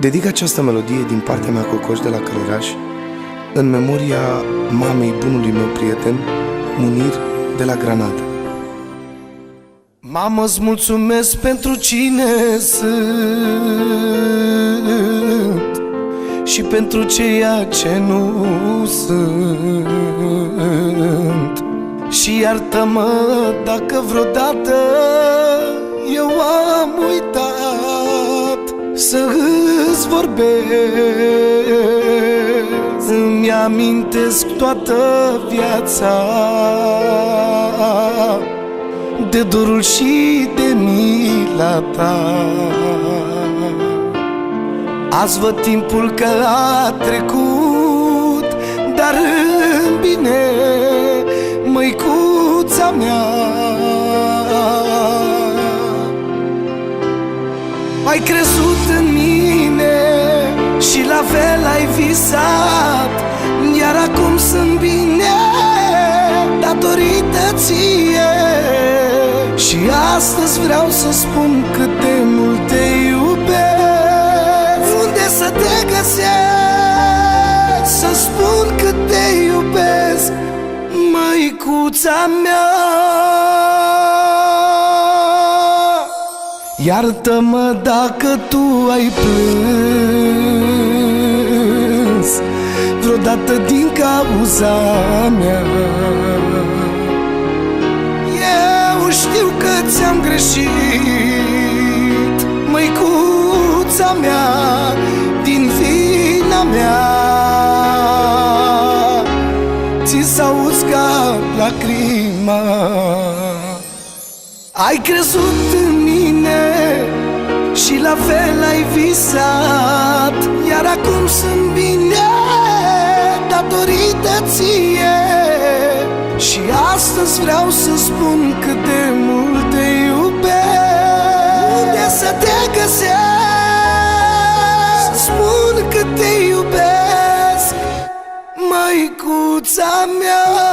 Dedic această melodie din partea mea Cocoș de la Călăraș în memoria mamei bunului meu prieten, Munir de la Granada. Mamă, îți mulțumesc pentru cine sunt și pentru ceea ce nu sunt. Și iartă-mă dacă vreodată eu am uitat să îți vorbesc. Îmi amintesc toată viața de dorul și de mila ta. Azi văd timpul că a trecut, dar în bine, măicuța mea. Ai crezut în mine și la fel ai visat, iar acum sunt bine datorită ție. Și astăzi vreau să spun cât de mult te iubesc. Unde să te găsesc, să spun cât te iubesc, măicuța mea. Iartă-mă dacă tu ai plâns vreodată din cauza mea. Eu știu că ți-am greșit, măicuța mea, din vina mea. Ți s-a uscat lacrima. Ai crezut în mine și la fel ai visat, iar acum sunt bine datorită ție. Și astăzi vreau să spun cât de mult te iubesc. Unde să te găsesc, să spun cât te iubesc, măicuța mea.